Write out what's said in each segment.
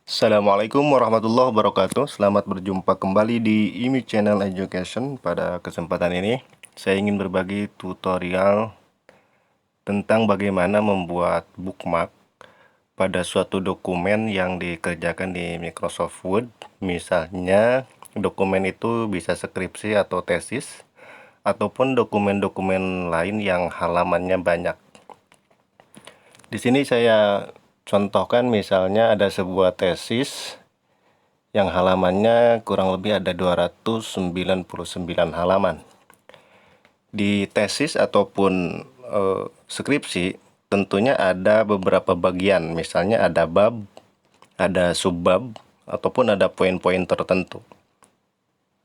Assalamualaikum warahmatullahi wabarakatuh. Selamat berjumpa kembali di IMI Channel Education. Pada kesempatan ini, saya ingin berbagi tutorial tentang bagaimana membuat bookmark pada suatu dokumen yang dikerjakan di Microsoft Word. Misalnya, dokumen itu bisa skripsi atau tesis, ataupun dokumen-dokumen lain yang halamannya banyak. Di sini saya contohkan misalnya ada sebuah tesis yang halamannya kurang lebih ada 299 halaman. Di tesis ataupun skripsi tentunya ada beberapa bagian, misalnya ada bab, ada subbab, ataupun ada poin-poin tertentu.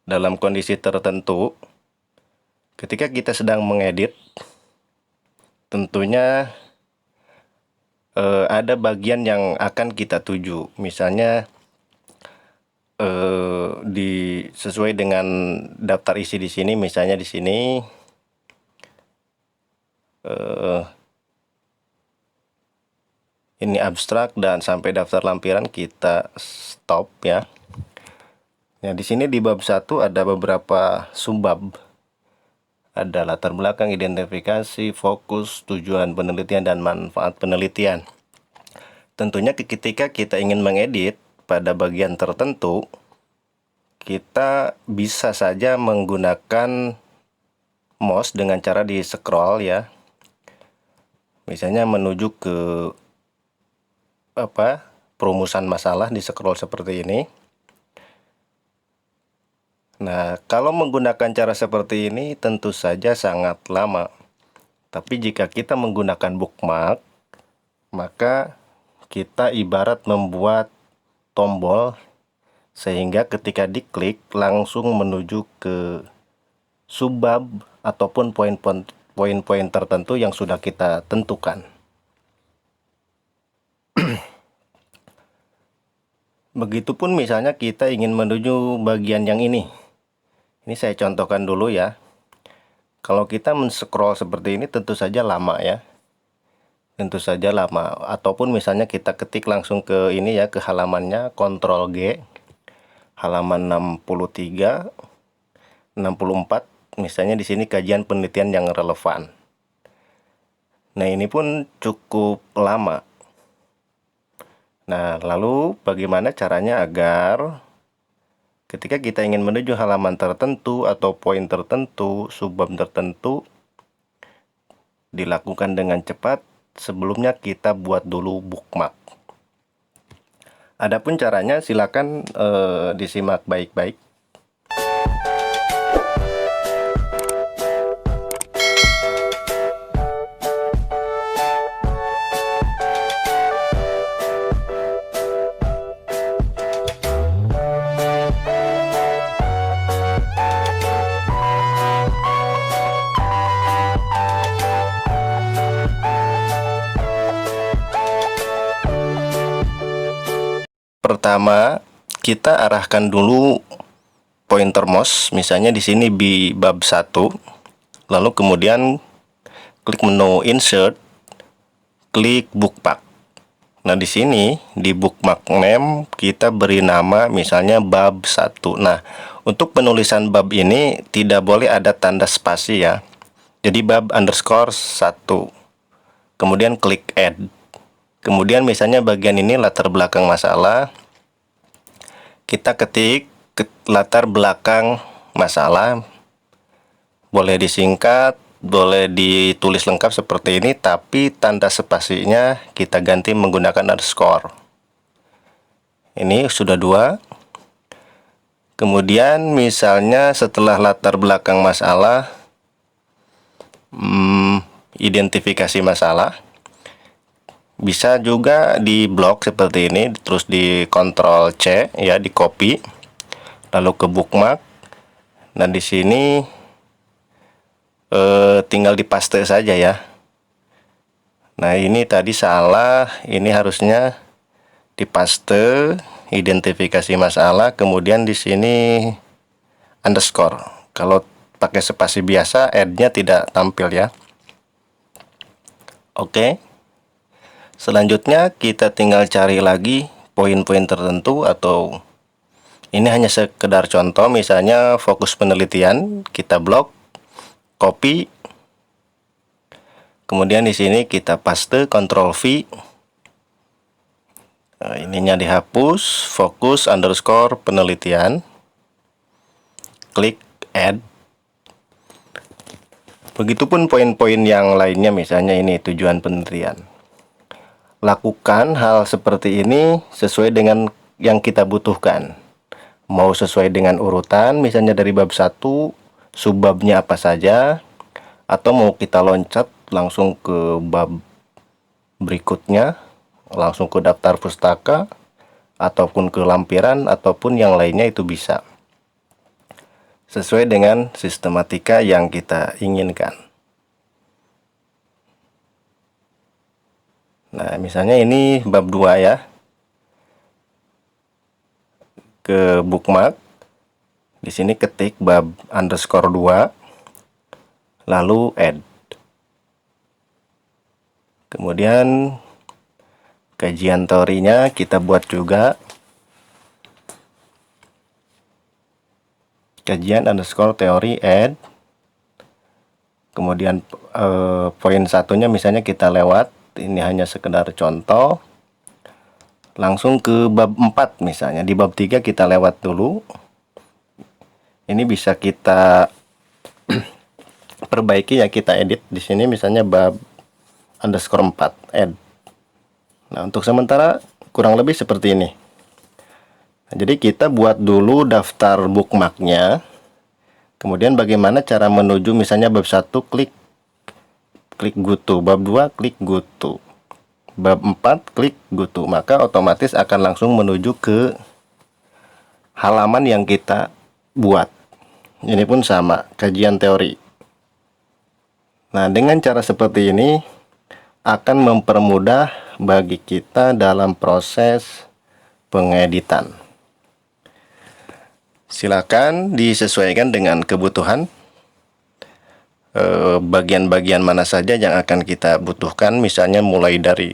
Dalam kondisi tertentu, ketika kita sedang mengedit, tentunya ada bagian yang akan kita tuju. Misalnya sesuai dengan daftar isi di sini, misalnya di sini ini abstrak dan sampai daftar lampiran kita stop ya. Nah, di sini di bab 1 ada beberapa subbab. Ada latar belakang, identifikasi, fokus, tujuan penelitian, dan manfaat penelitian. Tentunya ketika kita ingin mengedit pada bagian tertentu, kita bisa saja menggunakan mouse dengan cara di scroll ya. Misalnya menuju ke perumusan masalah, di scroll seperti ini. Nah, kalau menggunakan cara seperti ini tentu saja sangat lama. Tapi jika kita menggunakan bookmark, maka kita ibarat membuat tombol sehingga ketika diklik langsung menuju ke subbab ataupun poin-poin tertentu yang sudah kita tentukan. Begitupun misalnya kita ingin menuju bagian yang ini. Ini saya contohkan dulu ya. Kalau kita men-scroll seperti ini tentu saja lama ya. Tentu saja lama. Ataupun misalnya kita ketik langsung ke ini ya, ke halamannya, Ctrl G. Halaman 63, 64. Misalnya di sini kajian penelitian yang relevan. Nah, ini pun cukup lama. Nah, lalu bagaimana caranya agar ketika kita ingin menuju halaman tertentu atau poin tertentu, subbab tertentu, dilakukan dengan cepat? Sebelumnya kita buat dulu bookmark. Adapun caranya silakan disimak baik-baik. Pertama, kita arahkan dulu pointer mouse, misalnya di sini di bab 1, lalu kemudian klik menu insert, klik bookmark. Nah, di sini di bookmark name kita beri nama misalnya bab 1. Nah, untuk penulisan bab ini tidak boleh ada tanda spasi ya. Jadi bab underscore 1. Kemudian klik add. Kemudian misalnya bagian ini latar belakang masalah. Kita ketik latar belakang masalah. Boleh disingkat, boleh ditulis lengkap seperti ini, tapi tanda spasinya kita ganti menggunakan underscore. Ini sudah 2. Kemudian misalnya setelah latar belakang masalah, identifikasi masalah, bisa juga di blok seperti ini, terus di Ctrl C ya, di copy, lalu ke bookmark. Nah, di sini tinggal dipaste saja ya. Nah, ini tadi salah, ini harusnya dipaste, identifikasi masalah, kemudian di sini underscore. Kalau pakai spasi biasa, add-nya tidak tampil ya. Oke. Selanjutnya kita tinggal cari lagi poin-poin tertentu, atau ini hanya sekedar contoh. Misalnya fokus penelitian, kita blok, copy, kemudian di sini kita paste, Ctrl V. Nah, ininya dihapus, fokus underscore penelitian, klik add. Begitupun poin-poin yang lainnya, misalnya ini tujuan penelitian. Lakukan hal seperti ini sesuai dengan yang kita butuhkan. Mau sesuai dengan urutan, misalnya dari bab 1, subbabnya apa saja, atau mau kita loncat langsung ke bab berikutnya, langsung ke daftar pustaka, ataupun ke lampiran, ataupun yang lainnya, itu bisa. Sesuai dengan sistematika yang kita inginkan. Nah, misalnya ini bab 2 ya. Ke bookmark. Di sini ketik bab underscore 2, lalu add. Kemudian kajian teorinya kita buat juga. Kajian underscore teori add. Kemudian poin satunya misalnya kita lewat. Ini hanya sekedar contoh. Langsung ke bab 4 misalnya. Di bab 3 kita lewat dulu. Ini bisa kita perbaiki ya, kita edit di sini misalnya bab underscore 4 add. Nah, untuk sementara kurang lebih seperti ini. Nah, jadi kita buat dulu daftar bookmarknya. Kemudian bagaimana cara menuju, misalnya bab 1 klik go to, bab 2 klik go to, bab 4 klik go to, maka otomatis akan langsung menuju ke halaman yang kita buat. Ini pun sama, kajian teori. Nah, dengan cara seperti ini akan mempermudah bagi kita dalam proses pengeditan. Silakan disesuaikan dengan kebutuhan. Bagian-bagian mana saja yang akan kita butuhkan, misalnya mulai dari,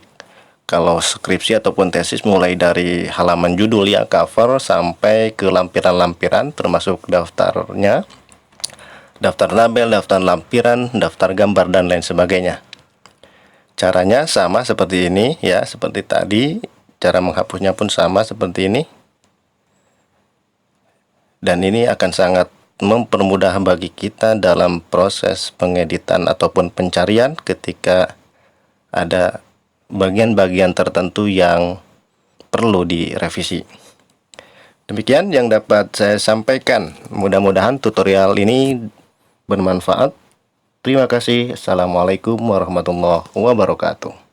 kalau skripsi ataupun tesis, mulai dari halaman judul ya, cover, sampai ke lampiran-lampiran termasuk daftarnya, daftar label, daftar lampiran, daftar gambar, dan lain sebagainya. Caranya sama seperti ini ya, seperti tadi. Cara menghapusnya pun sama seperti ini. Dan ini akan sangat mempermudah bagi kita dalam proses pengeditan ataupun pencarian ketika ada bagian-bagian tertentu yang perlu direvisi. Demikian yang dapat saya sampaikan. Mudah-mudahan tutorial ini bermanfaat. Terima kasih. Assalamualaikum warahmatullahi wabarakatuh.